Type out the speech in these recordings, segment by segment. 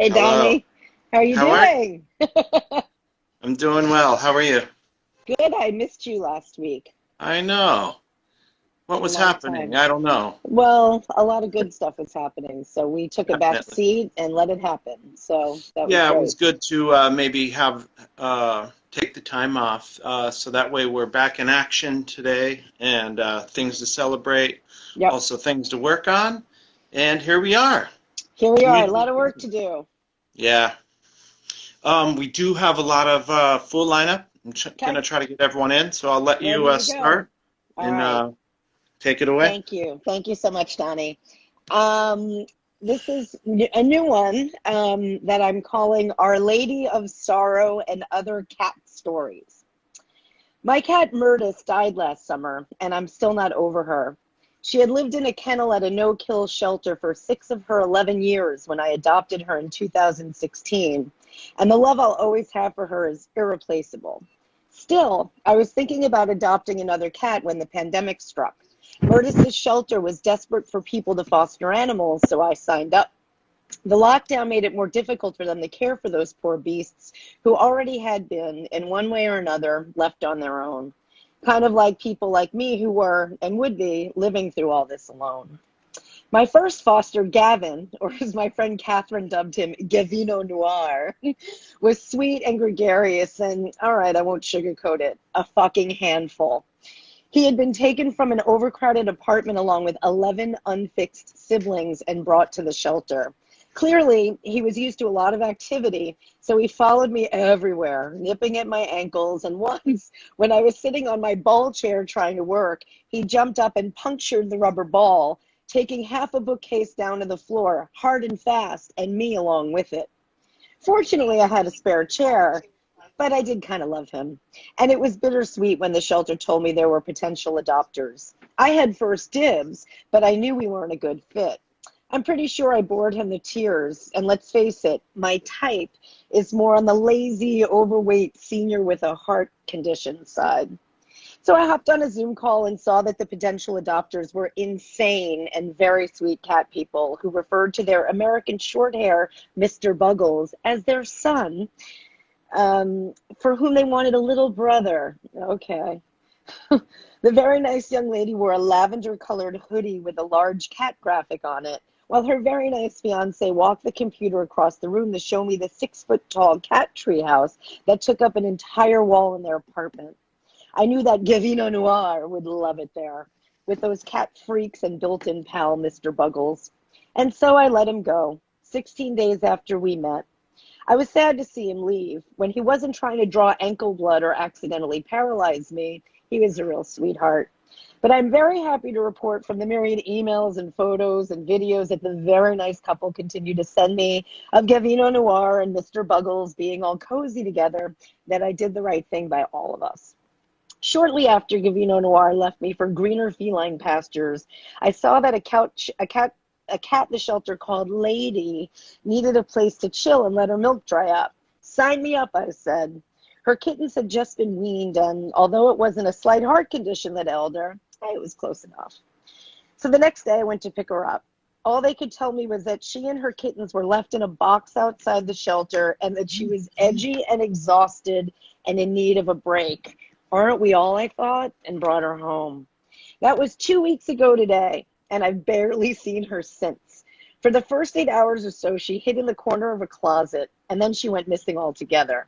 Hey, Hello. Donnie. How are you How are you? doing? I'm doing well. How are you? Good. I missed you last week. I know. What Been a was long happening? time. I don't know. Well, a lot of good stuff was happening, so we took a back Definitely. seat and let it happen. So that was Yeah, it was great. good to maybe have take the time off so that way we're back in action today and things to celebrate, Yep. also things to work on. And here we are. Here we are. A Community lot of work to Christmas. do. Yeah. We do have a lot of full lineup. I'm Okay. gonna try to get everyone in, so I'll let you Ready to go. start All and right. take it away. Thank you. Thank you so much, Donnie. Um, this is a new one that I'm calling Our Lady of Sorrow and Other Cat Stories. My cat Murtis died last summer, and I'm still not over her. She had lived in a kennel at a no-kill shelter for 6 of her 11 years when I adopted her in 2016, and the love I'll always have for her is irreplaceable. Still, I was thinking about adopting another cat when the pandemic struck. Murtis's shelter was desperate for people to foster animals, so I signed up. The lockdown made it more difficult for them to care for those poor beasts who already had been, in one way or another, left on their own. Kind of like people like me who were, and would be, living through all this alone. My first foster, Gavin, or as my friend Catherine dubbed him, Gavino Noir, was sweet and gregarious and, all right, I won't sugarcoat it, a fucking handful. He had been taken from an overcrowded apartment along with 11 unfixed siblings and brought to the shelter. Clearly, he was used to a lot of activity, so he followed me everywhere, nipping at my ankles. And once, when I was sitting on my ball chair trying to work, he jumped up and punctured the rubber ball, taking half a bookcase down to the floor, hard and fast, and me along with it. Fortunately, I had a spare chair, but I did kind of love him. And it was bittersweet when the shelter told me there were potential adopters. I had first dibs, but I knew we weren't a good fit. I'm pretty sure I bored him to tears, and let's face it, my type is more on the lazy, overweight senior with a heart condition side. So I hopped on a Zoom call and saw that the potential adopters were insane and very sweet cat people who referred to their American Shorthair, Mr. Buggles, as their son, for whom they wanted a little brother. Okay. The very nice young lady wore a lavender-colored hoodie with a large cat graphic on it, while her very nice fiance walked the computer across the room to show me the 6-foot-tall cat treehouse that took up an entire wall in their apartment. I knew that Gavino Noir would love it there, with those cat freaks and built-in pal Mr. Buggles. And so I let him go, 16 days after we met. I was sad to see him leave. When he wasn't trying to draw ankle blood or accidentally paralyze me, he was a real sweetheart. But I'm very happy to report from the myriad emails and photos and videos that the very nice couple continue to send me of Gavino Noir and Mr. Buggles being all cozy together that I did the right thing by all of us. Shortly after Gavino Noir left me for greener feline pastures, I saw that a cat the shelter called Lady needed a place to chill and let her milk dry up. Sign me up, I said. Her kittens had just been weaned, and although it wasn't a slight heart condition that ailed her, it was close enough. So the next day I went to pick her up. All they could tell me was that she and her kittens were left in a box outside the shelter and that she was edgy and exhausted and in need of a break. Aren't we all, I thought, and brought her home. That was 2 weeks ago today, and I've barely seen her since. For the first 8 hours or so, she hid in the corner of a closet, and then she went missing altogether.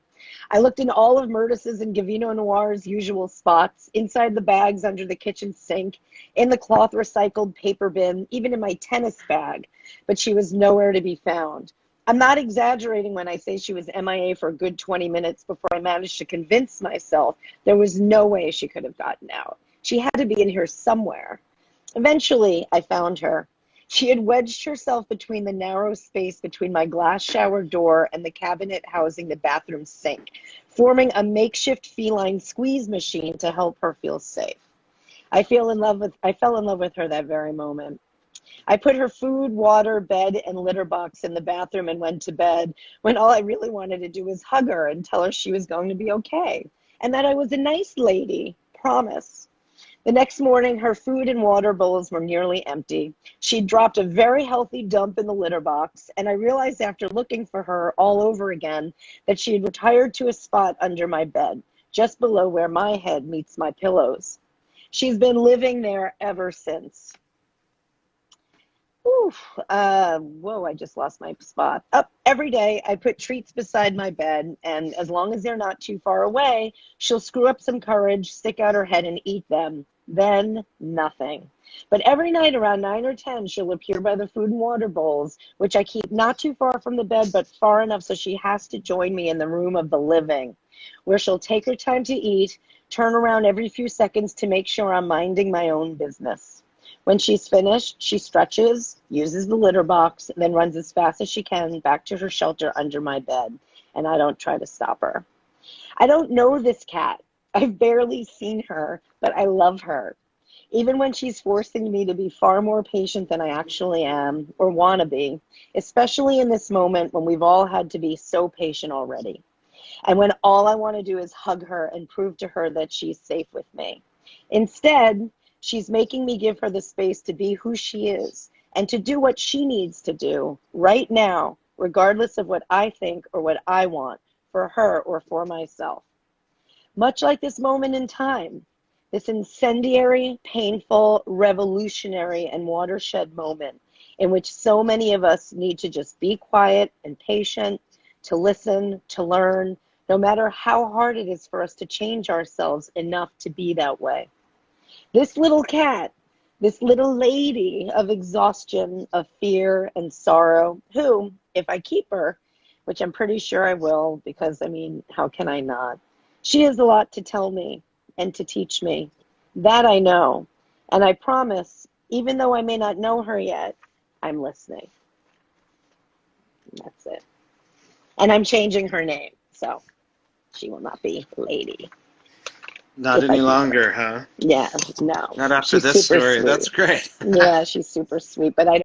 I looked in all of Murtis's and Gavino Noir's usual spots, inside the bags under the kitchen sink, in the cloth recycled paper bin, even in my tennis bag, but she was nowhere to be found. I'm not exaggerating when I say she was MIA for a good 20 minutes before I managed to convince myself there was no way she could have gotten out. She had to be in here somewhere. Eventually, I found her. She had wedged herself between the narrow space between my glass shower door and the cabinet housing the bathroom sink, forming a makeshift feline squeeze machine to help her feel safe. I fell in love with her that very moment. I put her food, water, bed, and litter box in the bathroom and went to bed when all I really wanted to do was hug her and tell her she was going to be okay and that I was a nice lady. Promise. The next morning, her food and water bowls were nearly empty. She'd dropped a very healthy dump in the litter box, and I realized after looking for her all over again that she had retired to a spot under my bed, just below where my head meets my pillows. She's been living there ever since. Whoa, I just lost my spot. Up every day, I put treats beside my bed, and as long as they're not too far away, she'll screw up some courage, stick out her head, and eat them. Then nothing. But every night around 9 or 10, she'll appear by the food and water bowls, which I keep not too far from the bed, but far enough so she has to join me in the room of the living, where she'll take her time to eat, turn around every few seconds to make sure I'm minding my own business. When she's finished, she stretches, uses the litter box, and then runs as fast as she can back to her shelter under my bed, and I don't try to stop her. I don't know this cat. I've barely seen her, but I love her. Even when she's forcing me to be far more patient than I actually am or want to be, especially in this moment when we've all had to be so patient already, and when all I want to do is hug her and prove to her that she's safe with me. Instead, she's making me give her the space to be who she is and to do what she needs to do right now, regardless of what I think or what I want for her or for myself. Much like this moment in time, this incendiary, painful, revolutionary, and watershed moment in which so many of us need to just be quiet and patient, to listen, to learn, no matter how hard it is for us to change ourselves enough to be that way. This little cat, this little lady of exhaustion, of fear and sorrow, who, if I keep her, which I'm pretty sure I will, because, how can I not? She has a lot to tell me and to teach me. That I know. And I promise, even though I may not know her yet, I'm listening. That's it. And I'm changing her name, so she will not be Lady. Not any longer, huh? Yeah, no. Not after this story. Sweet. That's great. Yeah, she's super sweet, but I